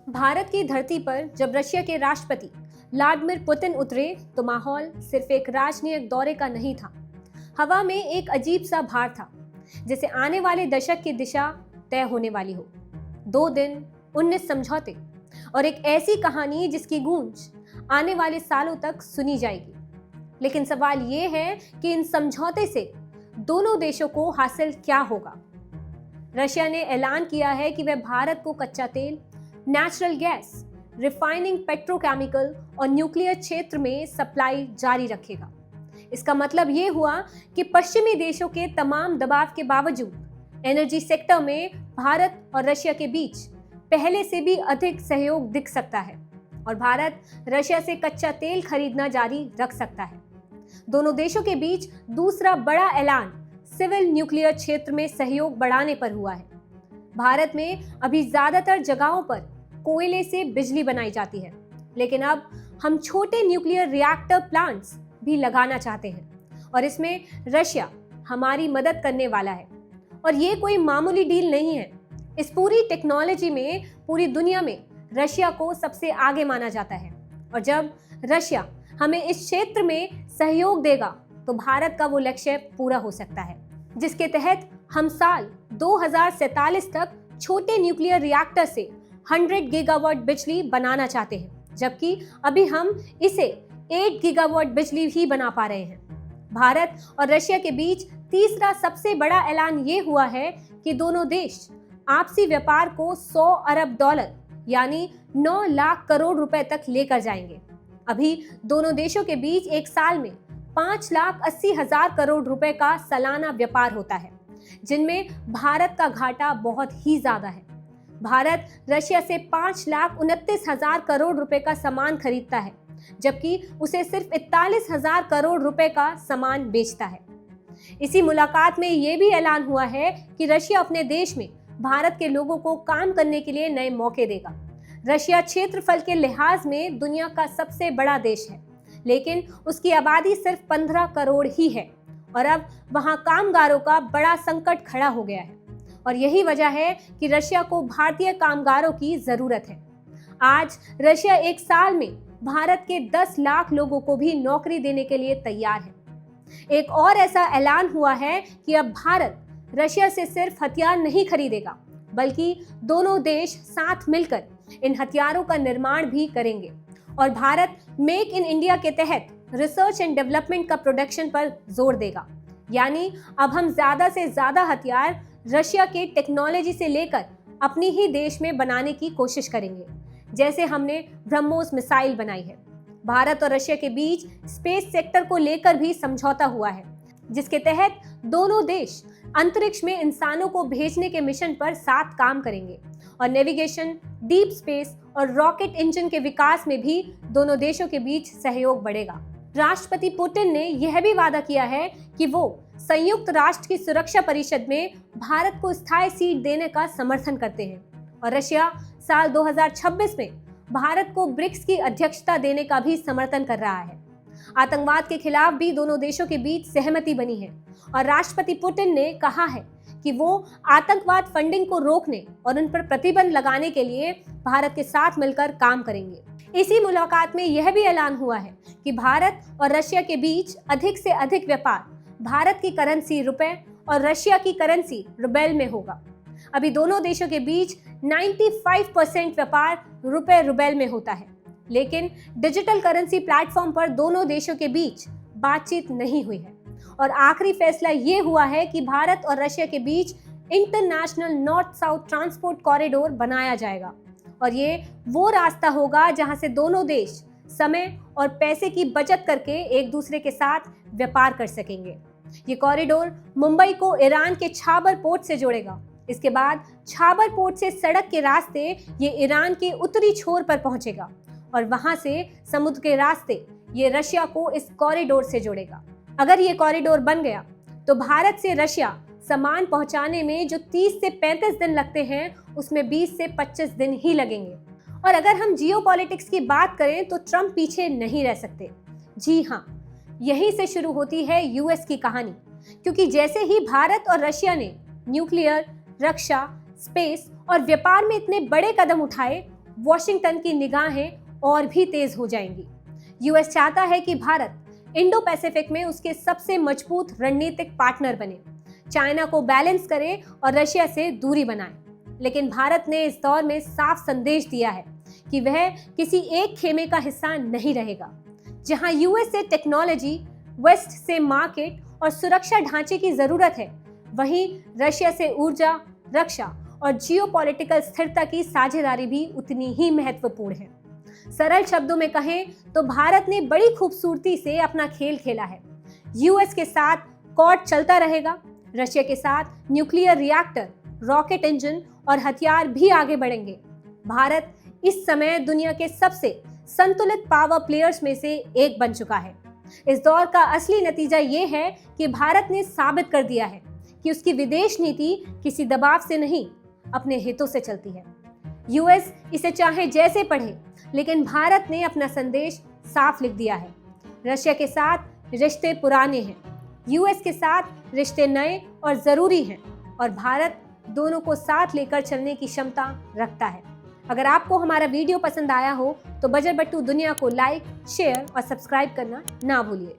भारत की धरती पर जब रशिया के राष्ट्रपति व्लादिमीर पुतिन उतरे तो माहौल सिर्फ एक राजनीतिक दौरे का नहीं था। हवा में एक अजीब सा भार था, जैसे आने वाले दशक की दिशा तय होने वाली हो। 2 दिन, 19 समझौते और एक ऐसी कहानी जिसकी गूंज आने वाले सालों तक सुनी जाएगी। लेकिन सवाल ये है कि इन समझौते से दोनों देशों को हासिल क्या होगा। रशिया ने ऐलान किया है कि वह भारत को कच्चा तेल, नेचुरल गैस, रिफाइनिंग पेट्रोकेमिकल और न्यूक्लियर क्षेत्र में सप्लाई जारी रखेगा। इसका मतलब ये हुआ कि पश्चिमी देशों के तमाम दबाव के बावजूद एनर्जी सेक्टर में भारत और रशिया के बीच पहले से भी अधिक सहयोग दिख सकता है और भारत रशिया से कच्चा तेल खरीदना जारी रख सकता है। दोनों देशों के बीच दूसरा बड़ा ऐलान सिविल न्यूक्लियर क्षेत्र में सहयोग बढ़ाने पर हुआ है। भारत में अभी ज्यादातर जगहों पर कोयले से बिजली बनाई जाती है, लेकिन अब हम छोटे न्यूक्लियर रिएक्टर प्लांट्स भी लगाना चाहते हैं और इसमें रशिया हमारी मदद करने वाला है। और ये कोई मामूली डील नहीं है। इस पूरी टेक्नोलॉजी में पूरी दुनिया में रशिया को सबसे आगे माना जाता है और जब रशिया हमें इस क्षेत्र में सहयोग देगा तो भारत का वो लक्ष्य पूरा हो सकता है, जिसके तहत हम साल 2047 तक छोटे न्यूक्लियर रिएक्टर से 100 गीगावाट बिजली बनाना चाहते हैं, जबकि अभी हम इसे 8 गीगावाट बिजली ही बना पा रहे हैं। भारत और रशिया के बीच तीसरा सबसे बड़ा ऐलान ये हुआ है कि दोनों देश आपसी व्यापार को 100 अरब डॉलर यानी 9 लाख करोड़ रुपए तक लेकर जाएंगे। अभी दोनों देशों के बीच एक साल में 5,80,000 करोड़ रुपए का सालाना व्यापार होता है, जिनमें भारत का घाटा बहुत ही ज्यादा है। भारत रशिया से 5,29,000 करोड़ रुपए का सामान खरीदता है, जबकि उसे सिर्फ 41,000 करोड़ रुपए का सामान बेचता है। इसी मुलाकात में यह भी ऐलान हुआ है कि रशिया अपने देश में भारत के लोगों को काम करने के लिए नए मौके देगा। रशिया क्षेत्रफल के लिहाज में दुनिया का सबसे बड़ा देश है, लेकिन उसकी आबादी सिर्फ 15 करोड़ ही है और अब वहां कामगारों का बड़ा संकट खड़ा हो गया है और यही वजह है कि रशिया को भारतीय कामगारों की जरूरत है। आज रशिया एक साल में भारत के 10 लाख लोगों को भी नौकरी देने के लिए तैयार है। एक और ऐसा ऐलान हुआ है कि अब भारत रशिया से सिर्फ हथियार नहीं खरीदेगा, बल्कि दोनों देश साथ मिलकर इन हथियारों का निर्माण भी करेंगे और भारत मेक इन इंडिया के तहत रिसर्च एंड डेवलपमेंट का प्रोडक्शन पर जोर देगा। यानी अब हम ज्यादा से ज्यादा हथियार रशिया के टेक्नोलॉजी से लेकर अपनी ही देश में बनाने की कोशिश करेंगे, जैसे हमने ब्रह्मोस मिसाइल बनाई है। भारत और रशिया के बीच स्पेस सेक्टर को लेकर भी समझौता हुआ है, जिसके तहत दोनों देश अंतरिक्ष में इंसानों को भेजने के मिशन पर साथ काम करेंगे और नेविगेशन, डीप स्पेस और रॉकेट इंजन के विकास में भी दोनों देशों के बीच सहयोग बढ़ेगा। राष्ट्रपति पुतिन ने यह भी वादा किया है कि वो संयुक्त राष्ट्र की सुरक्षा परिषद में भारत को स्थायी सीट देने का समर्थन करते हैं और रशिया साल 2026 में भारत को ब्रिक्स की अध्यक्षता देने का भी समर्थन कर रहा है। आतंकवाद के खिलाफ भी दोनों देशों के बीच सहमति बनी है और राष्ट्रपति पुतिन ने कहा है कि वो आतंकवाद फंडिंग को रोकने और उन पर प्रतिबंध लगाने के लिए भारत के साथ मिलकर काम करेंगे। इसी मुलाकात में यह भी ऐलान हुआ है कि भारत और रशिया के बीच अधिक से अधिक व्यापार भारत की करेंसी रुपए और रशिया की करेंसी रूबेल में होगा। अभी दोनों देशों के बीच 95% व्यापार रुपए रूबेल में होता है, लेकिन डिजिटल करेंसी प्लेटफॉर्म पर दोनों देशों के बीच बातचीत नहीं हुई है और आखिरी फैसला ये हुआ है कि भारत और रशिया के बीच International North South Transport Corridor बनाया जाएगा और ये वो रास्ता होगा जहां से दोनों देश समय और पैसे की बचत करके एक दूसरे के साथ व्यापार कर सकेंगे। ये कॉरिडोर मुंबई को ईरान के छाबर पोर्ट से जोड़ेगा। इसके बाद छाबर पोर्ट से सड़क के रास्ते ये ईरान के उत्तरी छोर पर पहुंचेगा और वहां से समुद्र के रास्ते ये रशिया को इस कॉरिडोर से जोड़ेगा। अगर ये कॉरिडोर बन गया तो भारत से रशिया सामान पहुंचाने में जो 30 से 35 दिन लगते हैं, उसमें 20 से 25 दिन ही लगेंगे। और अगर हम जियोपॉलिटिक्स की बात करें तो ट्रंप पीछे नहीं रह सकते। जी हाँ, यहीं से शुरू होती है यूएस की कहानी, क्योंकि जैसे ही भारत और रशिया ने न्यूक्लियर, रक्षा, स्पेस और व्यापार में इतने बड़े कदम उठाए, वॉशिंगटन की निगाहें और भी तेज हो जाएंगी। यूएस चाहता है कि भारत इंडो पैसिफिक में उसके सबसे मजबूत रणनीतिक पार्टनर बने, चाइना को बैलेंस करे और रशिया से दूरी बनाए। लेकिन भारत ने इस दौर में साफ संदेश दिया है कि वह किसी एक खेमे का हिस्सा नहीं रहेगा। जहां यूएस से टेक्नोलॉजी, वेस्ट से मार्केट और सुरक्षा ढांचे की जरूरत है, वहीं रशिया से ऊर्जा, रक्षा और जियोपॉलिटिकल स्थिरता की साझेदारी भी उतनी ही महत्वपूर्ण है। सरल शब्दों में कहें तो भारत ने बड़ी खूबसूरती से अपना खेल खेला है। यूएस के साथ कॉर्ड चलता रहेगा, रशिया के साथ न्यूक्लियर रिएक्टर, रॉकेट इंजन और हथियार भी आगे बढ़ेंगे। भारत इस समय दुनिया के सबसे संतुलित पावर प्लेयर्स में से एक बन चुका है। इस दौर का असली नतीजा ये है कि भारत ने साबित कर दिया है कि उसकी विदेश नीति किसी दबाव से नहीं, अपने हितों से चलती है। यूएस इसे चाहे जैसे पढ़े, लेकिन भारत ने अपना संदेश साफ लिख दिया है। रशिया के साथ रिश्ते पुराने हैं, यूएस के साथ रिश्ते नए और जरूरी हैं, और भारत दोनों को साथ लेकर चलने की क्षमता रखता है। अगर आपको हमारा वीडियो पसंद आया हो तो बजर बट्टू दुनिया को लाइक, शेयर और सब्सक्राइब करना ना भूलिए।